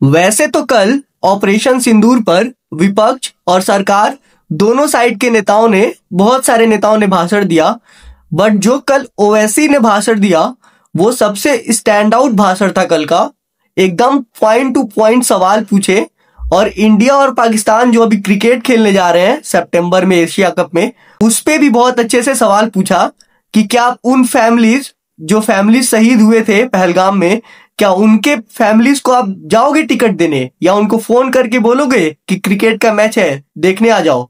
वैसे तो कल ऑपरेशन सिंदूर पर विपक्ष और सरकार दोनों साइड के नेताओं ने बहुत सारे नेताओं ने भाषण दिया, बट जो कल ओवैसी ने भाषण दिया वो सबसे स्टैंड आउट भाषण था कल का। एकदम पॉइंट टू पॉइंट सवाल पूछे और इंडिया और पाकिस्तान जो अभी क्रिकेट खेलने जा रहे हैं सितंबर में एशिया कप में, उस पे भी बहुत अच्छे से सवाल पूछा कि क्या उन फैमिलीज जो फैमिलीज शहीद हुए थे पहलगाम में, क्या उनके फैमिलीज को आप जाओगे टिकट देने या उनको फोन करके बोलोगे कि क्रिकेट का मैच है देखने आ जाओ।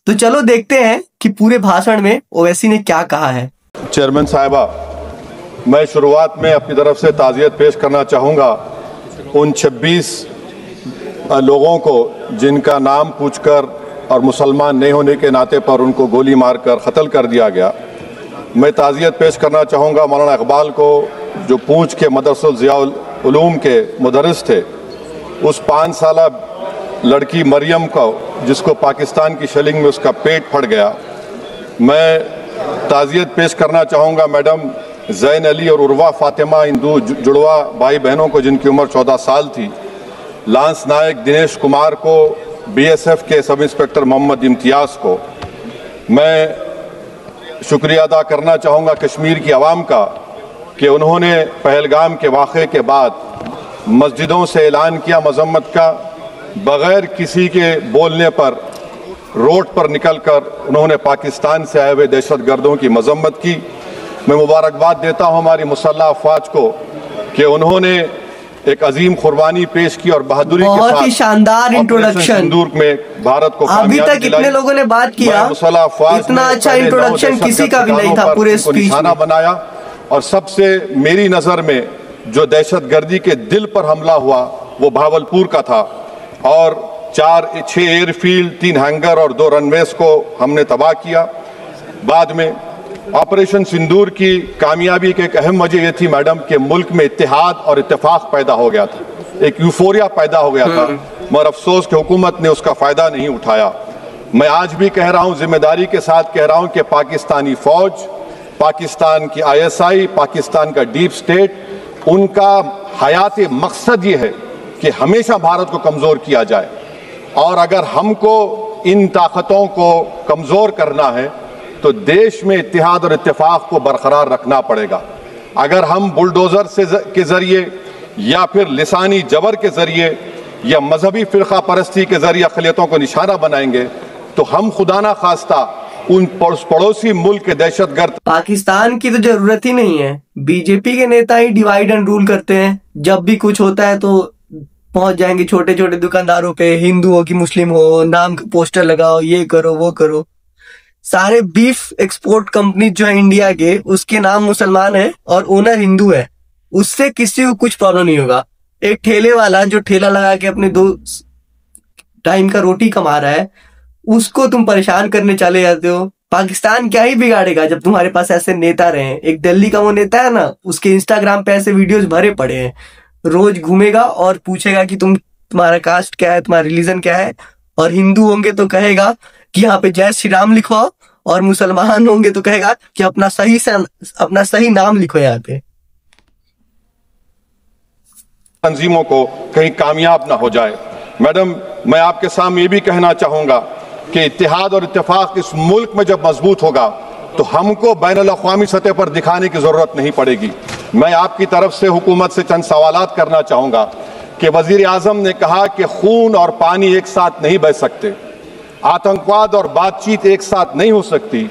तो चलो देखते हैं कि पूरे भाषण में ओवैसी ने क्या कहा है। चेयरमैन साहिबा, मैं शुरुआत में अपनी तरफ से ताज़ियत पेश करना चाहूँगा उन 26 लोगों को जिनका नाम पूछकर और मुसलमान नहीं होने के नाते पर उनको गोली मारकर कत्ल कर दिया गया। मैं ताज़ियत पेश करना चाहूँगा मौलाना इकबाल को, जो पूंछ के मदरसुल ज़ियाउल उलूम के मुदर्रिस थे, उस 5 साला लड़की मरियम को जिसको पाकिस्तान की शेलिंग में उसका पेट फट गया। मैं ताज़ियत पेश करना चाहूँगा मैडम ज़ैन अली और उर्वा फातिमा, इन दो जुड़वा भाई बहनों को जिनकी उम्र 14 साल थी। लांस नायक दिनेश कुमार को, BSF के सब इंस्पेक्टर मोहम्मद इम्तियाज़ को। मैं शुक्रिया अदा करना चाहूँगा कश्मीर की आवाम का कि उन्होंने पहलगाम के वाक़े के बाद मस्जिदों से ऐलान किया मजम्मत का, बग़ैर किसी के बोलने पर रोड पर निकलकर उन्होंने पाकिस्तान से आए हुए दहशतगर्दों की मजम्मत की। मैं मुबारकबाद देता हूँ हमारी मुसल्लह अफ़वाज को कि उन्होंने एक अजीम कुर्बानी पेश की और बहादुरी के साथ बहुत ही शानदार इंट्रोडक्शन सिंदूर में भारत को अभी तक कितने लोगों ने बात किया, इतना अच्छा इंट्रोडक्शन किसी का भी नहीं था पूरे स्पीच निशाना बनाया। और सबसे मेरी नजर में जो दहशतगर्दी के दिल पर हमला हुआ वो भावलपुर का था और 6 एयरफील्ड, 3 हैंगर और 2 रनवेज को हमने तबाह किया। बाद में ऑपरेशन सिंदूर की कामयाबी की एक अहम वजह यह थी मैडम कि मुल्क में इत्तेहाद और इत्तेफाक पैदा हो गया था, एक यूफोरिया पैदा हो गया था, मगर अफसोस कि हुकूमत ने उसका फायदा नहीं उठाया। मैं आज भी कह रहा हूं, जिम्मेदारी के साथ कह रहा हूं कि पाकिस्तानी फौज, पाकिस्तान की ISI, पाकिस्तान का डीप स्टेट, उनका हयाती मकसद ये है कि हमेशा भारत को कमजोर किया जाए। और अगर हमको इन ताकतों को कमजोर करना है तो देश में इत्तेहाद और इत्तेफाक को बरकरार रखना पड़ेगा। अगर हम बुलडोजर के जरिए या फिर लिसानी जबर के जरिए या मजहबी फिरका परस्ती के जरिए अक़लियतों को निशाना बनाएंगे तो हम खुदा ना खास्ता उन पड़ोसी मुल्क के दहशतगर्द। पाकिस्तान की तो जरूरत ही नहीं है, बीजेपी के नेता ही डिवाइड एंड रूल करते हैं। जब भी कुछ होता है तो पहुंच जाएंगे छोटे छोटे दुकानदारों पे, हिंदू हो कि मुस्लिम हो, नाम का पोस्टर लगाओ, ये करो वो करो। सारे बीफ एक्सपोर्ट कंपनी जो है इंडिया के, उसके नाम मुसलमान है और ओनर हिंदू है, उससे किसी को कुछ प्रॉब्लम नहीं होगा। एक ठेले वाला जो ठेला लगा के अपने 2 टाइम का रोटी कमा रहा है, उसको तुम परेशान करने चले जाते हो। पाकिस्तान क्या ही बिगाड़ेगा जब तुम्हारे पास ऐसे नेता रहे। एक दिल्ली का वो नेता है ना, उसके इंस्टाग्राम पे ऐसे वीडियोस भरे पड़े हैं, रोज घूमेगा और पूछेगा कि तुम्हारा कास्ट क्या है, तुम्हारा रिलीजन क्या है, और हिंदू होंगे तो कहेगा कि यहाँ पे जय श्री राम लिखवाओ, और मुसलमान होंगे तो कहेगा कि अपना सही नाम लिखो यहाँ पे। तंजीमों को कहीं कामयाब ना हो जाए। मैडम, मैं आपके सामने ये भी कहना चाहूंगा कि इत्तेहाद और इत्तेफाक इस मुल्क में जब मजबूत होगा तो हमको बैनुल-अक़वामी सतह पर दिखाने की जरूरत नहीं पड़ेगी। मैं आपकी तरफ से हुकूमत से चंद सवालात करना चाहूंगा कि वजीर आजम ने कहा कि खून और पानी एक साथ नहीं बह सकते, आतंकवाद और बातचीत एक साथ नहीं हो सकती।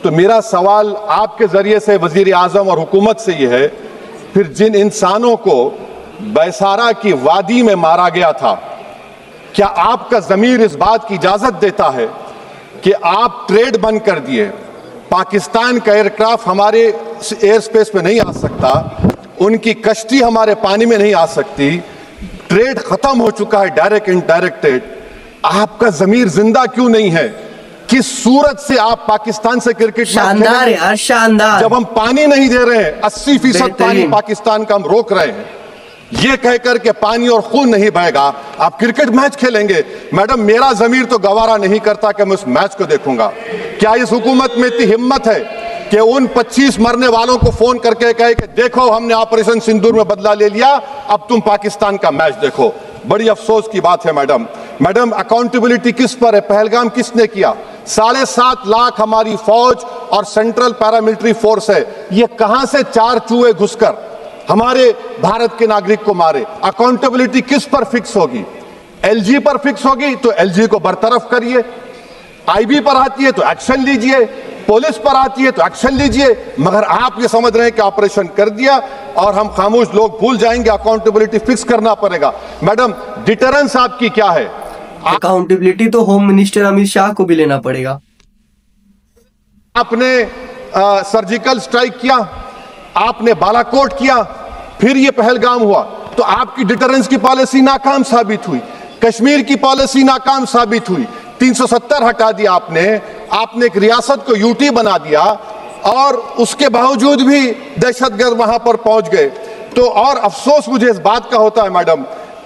तो मेरा सवाल आपके जरिए से वजीर आजम और हुकूमत से यह है, फिर जिन इंसानों को बैसारा की वादी में मारा गया था, क्या आपका ज़मीर इस बात की इजाजत देता है कि आप ट्रेड बंद कर दिए, पाकिस्तान का एयरक्राफ्ट हमारे एयर स्पेस पे नहीं आ सकता, उनकी कश्ती हमारे पानी में नहीं आ सकती, ट्रेड खत्म हो चुका है डायरेक्ट इनडायरेक्टेड, आपका ज़मीर जिंदा क्यों नहीं है? किस सूरत से आप पाकिस्तान से क्रिकेट शानदार है, शानदार। जब हम पानी नहीं दे रहे हैं, 80% पानी पाकिस्तान का हम रोक रहे हैं, ये कहकर के पानी और खून नहीं बहेगा, आप क्रिकेट मैच खेलेंगे। मैडम, मेरा ज़मीर तो गवारा नहीं करता कि मैं उस मैच को देखूंगा। क्या इस हुकूमत में इतनी हिम्मत है कि उन 25 मरने वालों को फोन करके कहे कि देखो हमने ऑपरेशन सिंदूर में बदला ले लिया, अब तुम पाकिस्तान का मैच देखो? बड़ी अफसोस की बात है मैडम अकाउंटेबिलिटी किस पर है? पहलगाम किसने किया? 7.5 लाख हमारी फौज और सेंट्रल पैरामिलिट्री फोर्स है, ये कहां से 4 चूहे घुसकर हमारे भारत के नागरिक को मारे? अकाउंटेबिलिटी किस पर फिक्स होगी? एलजी पर फिक्स होगी तो एलजी को बरतरफ करिए, आईबी पर आती है तो एक्शन लीजिए, पुलिस पर आती है तो एक्शन लीजिए, मगर आप ये समझ रहे हैं कि ऑपरेशन कर दिया और हम खामोश लोग भूल जाएंगे। अकाउंटेबिलिटी फिक्स करना पड़ेगा। मैडम डिटरेंस आपकी क्या है? अकाउंटेबिलिटी तो होम मिनिस्टर अमित शाह को भी लेना पड़ेगा। आपने सर्जिकल स्ट्राइक किया, आपने बालाकोट किया, फिर ये पहलगाम हुआ, तो आपकी डिटरेंस की पॉलिसी नाकाम साबित हुई, कश्मीर की पॉलिसी नाकाम साबित हुई, 370 हटा दिया आपने एक रियासत को यूटी बना दिया और उसके बावजूद भी दहशतगर्द वहां पर पहुंच गए। तो और अफसोस मुझे इस बात का होता है मैडम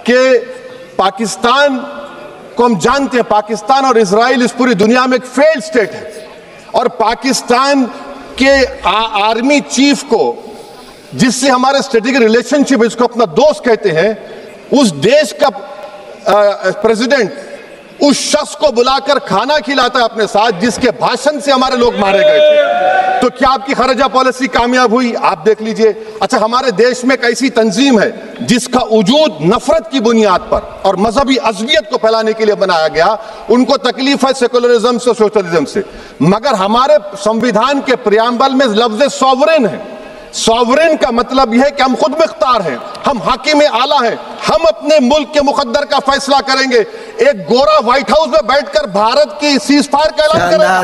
कि पाकिस्तान को हम जानते हैं, पाकिस्तान और इजराइल इस पूरी दुनिया में एक फेल्ड स्टेट है और पाकिस्तान के आर्मी चीफ को, जिससे हमारे स्ट्रेटेजिक रिलेशनशिप, इसको अपना दोस्त कहते हैं, उस देश का प्रेसिडेंट उस शख्स को बुलाकर खाना खिलाता है अपने साथ जिसके भाषण से हमारे लोग मारे गए थे। तो क्या आपकी खारजा पॉलिसी कामयाब हुई? आप देख लीजिए। अच्छा, हमारे देश में एक ऐसी तंजीम है जिसका वजूद नफरत की बुनियाद पर और मजहबी अज़बियत को फैलाने के लिए बनाया गया। उनको तकलीफ है सेकुलरिज्म से, सोशलिज्म से, मगर हमारे संविधान के प्रियम्बल में लफ्ज सॉवरेन है। सॉवरेन का मतलब यह है कि हम खुद मुख्तार हैं, हम हाकिम आला हैं, हम अपने मुल्क के मुकद्दर का फैसला करेंगे। एक गोरा व्हाइट हाउस में बैठकर भारत की सीज फायर का ऐलान करेगा,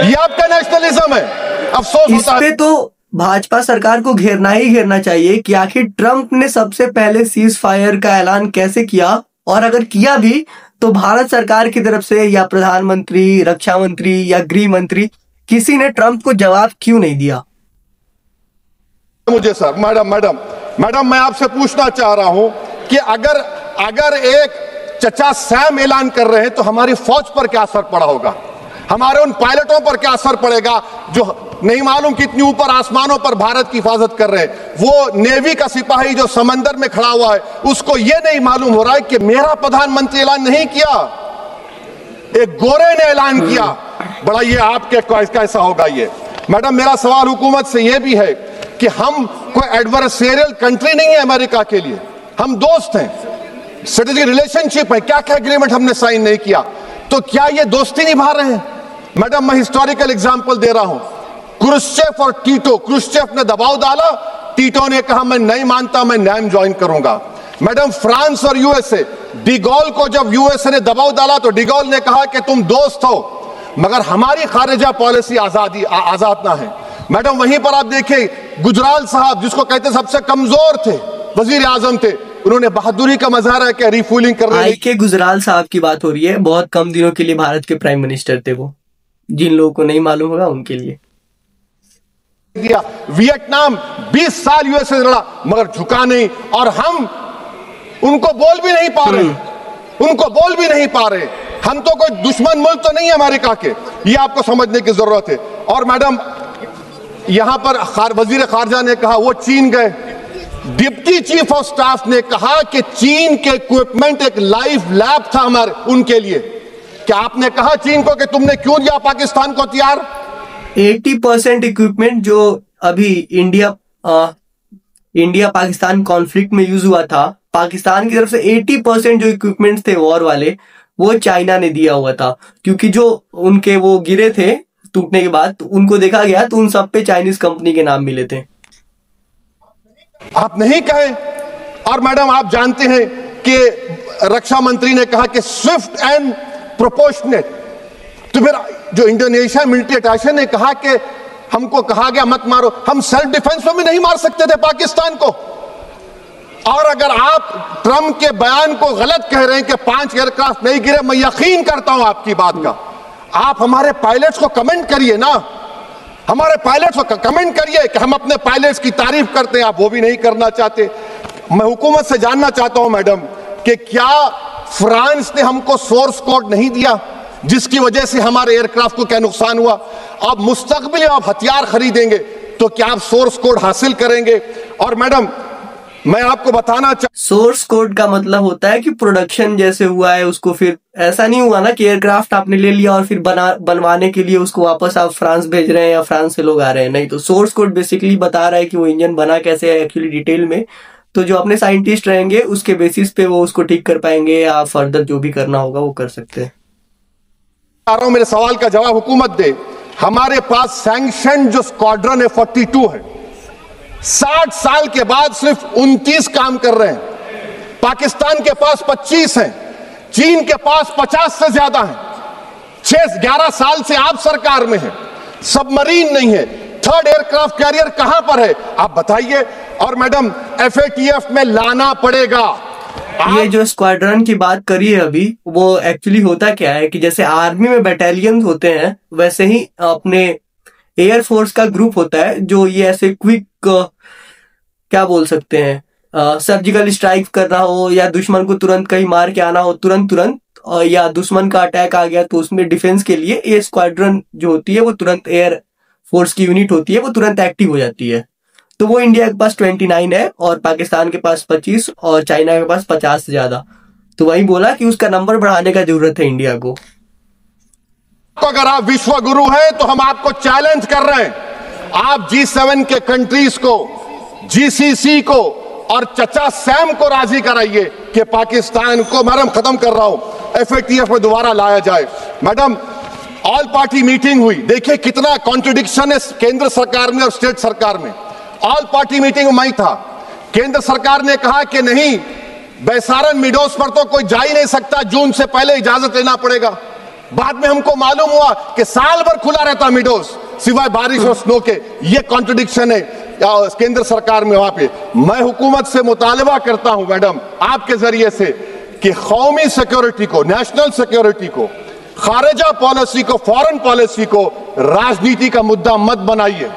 यह आपका नेशनलिज्म है। अफसोस इस पे तो भाजपा सरकार को घेरना ही घेरना चाहिए कि आखिर ट्रंप ने सबसे पहले सीज फायर का ऐलान कैसे किया, और अगर किया भी तो भारत सरकार की तरफ से या प्रधानमंत्री, रक्षा मंत्री या गृह मंत्री, किसी ने ट्रंप को जवाब क्यों नहीं दिया? मुझे सर मैडम मैं आपसे पूछना चाह रहा हूं कि अगर एक चचा सैम ऐलान कर रहे हैं तो हमारी फौज पर क्या असर पड़ा होगा? हमारे उन पायलटों पर क्या असर पड़ेगा जो नहीं मालूम कितनी ऊपर आसमानों पर भारत की हिफाजत कर रहे हैं? वो नेवी का सिपाही जो समंदर में खड़ा हुआ है, उसको यह नहीं मालूम हो रहा है कि मेरा प्रधानमंत्री ऐलान नहीं किया, एक गोरे ने ऐलान किया। बड़ा ये आपके कैसा होगा ये? मैडम मेरा सवाल हुकूमत से यह भी है कि हम कोई एडवर्सेरियल कंट्री नहीं है अमेरिका के लिए, हम दोस्त हैं, स्ट्रेटेजिक रिलेशनशिप है, क्या क्या एग्रीमेंट हमने साइन नहीं किया, तो क्या ये दोस्ती निभा रहे हैं? मैडम मैं हिस्टोरिकल एग्जांपल दे रहा हूं, क्रुश्चेव और टीटो। क्रुश्चेव ने दबाव डाला, टीटो ने कहा मैं नहीं मानता, मैं नैम ज्वाइन करूंगा। मैडम फ्रांस और यूएसए, डिगोल को जब यूएसए ने दबाव डाला तो डिगोल ने कहा कि तुम दोस्त हो मगर हमारी खारिजा पॉलिसी आजाद ना है। मैडम वहीं पर आप देखिए गुजराल साहब, जिसको कहते सबसे कमजोर थे, वजीर आजम थे, उन्होंने बहादुरी का मजारा क्या रिफूलिंग कर रहे के गुजराल साहब की बात हो रही है, बहुत कम दिनों के लिए भारत के प्राइम मिनिस्टर थे वो, जिन लोगों को नहीं मालूम होगा उनके लिए। वियतनाम 20 साल यूएसए लड़ा मगर झुका नहीं, और हम उनको बोल भी नहीं पा रहे, हम तो कोई दुश्मन मुल्क तो नहीं है अमेरिका के, ये आपको समझने की जरूरत है। और मैडम यहां पर वजीर खारजा ने कहा वो चीन गए, डिप्टी चीफ ऑफ स्टाफ ने कहा कि चीन के इक्विपमेंट एक लाइव लैब था हमारे उनके लिए। क्या आपने कहा चीन को कि तुमने क्यों दिया पाकिस्तान को हथियार? 80% इक्विपमेंट जो अभी इंडिया पाकिस्तान कॉन्फ्लिक्ट में यूज हुआ था, पाकिस्तान की तरफ से 80% जो इक्विपमेंट्स थे वॉर वाले, वो चाइना ने दिया हुआ था, क्योंकि जो उनके वो गिरे थे टूटने के बाद, तो उनको देखा गया तो उन सब पे चाइनीज कंपनी के नाम मिले थे। आप नहीं कहे। और मैडम आप जानते हैं कि रक्षा मंत्री ने कहा कि स्विफ्ट एंड प्रोपोर्शनेट, तो फिर जो इंडोनेशिया मिलिट्री अटैचे ने कहा कि हमको कहा गया मत मारो, हम सेल्फ डिफेंस में भी नहीं मार सकते थे पाकिस्तान को। और अगर आप ट्रंप के बयान को गलत कह रहे हैं कि 5 एयरक्राफ्ट नहीं गिरे, मैं यकीन करता हूं आपकी बात का, आप हमारे पायलट्स को कमेंट करिए ना, हमारे पायलट्स को कमेंट करिए कि हम अपने पायलट्स की तारीफ करते हैं, आप वो भी नहीं करना चाहते। मैं हुकूमत से जानना चाहता हूं मैडम कि क्या फ्रांस ने हमको सोर्स कोड नहीं दिया जिसकी वजह से हमारे एयरक्राफ्ट को क्या नुकसान हुआ? अब मुस्तकबिल में आप हथियार खरीदेंगे तो क्या आप सोर्स कोड हासिल करेंगे? और मैडम मैं आपको बताना सोर्स कोड का मतलब होता है कि प्रोडक्शन जैसे हुआ है उसको, फिर ऐसा नहीं हुआ ना कि एयरक्राफ्ट आपने ले लिया और फिर बनवाने के लिए उसको वापस आप फ्रांस भेज रहे हैं या फ्रांस से लोग आ रहे हैं, नहीं। तो सोर्स कोड बेसिकली बता रहा है कि वो इंजन बना कैसे है एक्चुअली डिटेल में। तो जो अपने साइंटिस्ट रहेंगे उसके बेसिस पे वो उसको ठीक कर पाएंगे या फर्दर जो भी करना होगा वो कर सकते हैं। मेरे सवाल का जवाब हुकूमत दे। हमारे पास सैंक्शन जो स्क्वाड्रन है 42 है, 60 साल के बाद सिर्फ 29 काम कर रहे हैं। पाकिस्तान के पास 25 हैं, चीन के पास 50 से ज्यादा हैं। 6-11 साल से आप सरकार में हैं, सबमरीन नहीं है, थर्ड एयरक्राफ्ट कैरियर कहां पर है आप बताइए। और मैडम FATF में लाना पड़ेगा। ये जो स्क्वाड्रन की बात करी है अभी, वो एक्चुअली होता क्या है कि जैसे आर्मी में बटालियन होते हैं वैसे ही अपने एयरफोर्स का ग्रुप होता है जो ये ऐसे क्विक क्या बोल सकते हैं सर्जिकल स्ट्राइक करना हो या दुश्मन को तुरंत कहीं मार के आना हो तुरंत या दुश्मन का अटैक आ गया तो उसमें डिफेंस के लिए ये स्क्वाड्रन जो होती है वो तुरंत एयर फोर्स की यूनिट होती है, वो तुरंत एक्टिव हो जाती है। तो वो इंडिया के पास 29 है और पाकिस्तान के पास 25 और चाइना के पास 50 से ज्यादा। तो वही बोला कि उसका नंबर बढ़ाने का जरूरत है इंडिया को। अगर आप विश्व गुरु हैं तो हम आपको चैलेंज कर रहे हैं। आप G7 के कंट्रीज को, GCC को और चचा सैम को राजी कराइए कि पाकिस्तान को, मैडम खत्म कर रहा हूं, FATF में दोबारा लाया जाए। मैडम ऑल पार्टी मीटिंग हुई, देखिए कितना कॉन्ट्रडिक्शन है केंद्र सरकार में और स्टेट सरकार में। ऑल पार्टी मीटिंग में था, केंद्र सरकार ने कहा कि नहीं, बैसारन मिडोस पर तो कोई जा ही नहीं सकता, जून से पहले इजाजत लेना पड़ेगा। बाद में हमको मालूम हुआ कि साल भर खुला रहता मिडोस सिवाय बारिश और स्नो के। ये कॉन्ट्रडिक्शन है केंद्र सरकार में। वहां पे मैं हुकूमत से मुतालबा करता हूं मैडम आपके जरिए से कि कौमी सिक्योरिटी को, नेशनल सिक्योरिटी को, खारिजा पॉलिसी को, फॉरेन पॉलिसी को राजनीति का मुद्दा मत बनाइए।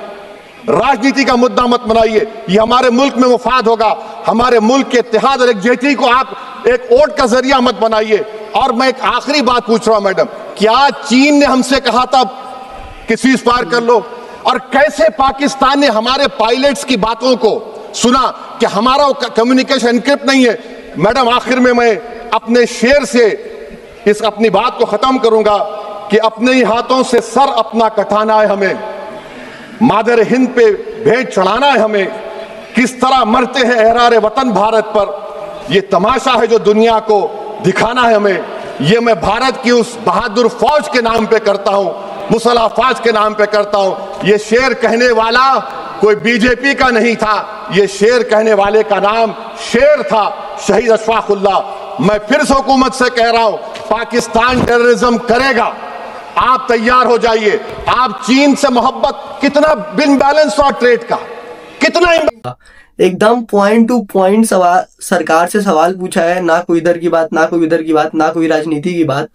राजनीति का मुद्दा मत बनाइए, ये हमारे मुल्क में मुफाद होगा। हमारे मुल्क के इत्तेहाद और एकजुटती को आप एक वोट का जरिया मत बनाइए। और मैं एक आखिरी बात पूछ रहा हूं मैडम, क्या चीन ने हमसे कहा था कि सीज फायर कर लो? और कैसे पाकिस्तान ने हमारे पायलट्स की बातों को सुना कि हमारा कम्युनिकेशन एनक्रिप्ट नहीं है? मैडम आखिर में मैं अपने शेर से इस अपनी बात को खत्म करूंगा कि अपने ही हाथों से सर अपना कटाना है हमें, मादर हिंद पे भेंट चढ़ाना है हमें। किस तरह मरते हैं एहरार वतन भारत पर, यह तमाशा है जो दुनिया को दिखाना है हमें। ये मैं भारत की उस बहादुर फौज के नाम पे करता हूं, मुसल्ह फौज के नाम पे करता हूं। ये शेर कहने वाला कोई बीजेपी का नहीं था, ये शेर कहने वाले का नाम शेर था, शहीद अशफाकुल्लाह। मैं फिर से हुकूमत से कह रहा हूं, पाकिस्तान टेररिज्म करेगा, आप तैयार हो जाइए। आप चीन से मोहब्बत, कितना बिन बैलेंस हुआ ट्रेड का, कितना एकदम पॉइंट टू पॉइंट सवाल सरकार से सवाल पूछा है, ना कोई इधर की बात, ना कोई उधर की बात, ना कोई राजनीति की बात।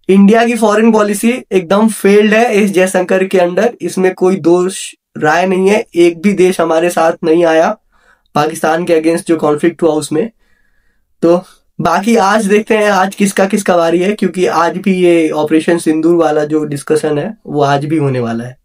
इंडिया की फॉरेन पॉलिसी एकदम फेल्ड है एस जयशंकर के अंडर, इसमें कोई दोष राय नहीं है। एक भी देश हमारे साथ नहीं आया पाकिस्तान के अगेंस्ट जो कॉन्फ्लिक्ट हुआ उसमें। तो बाकी आज देखते हैं आज किसका बारी है, क्योंकि आज भी ये ऑपरेशन सिंदूर वाला जो डिस्कशन है वो आज भी होने वाला है।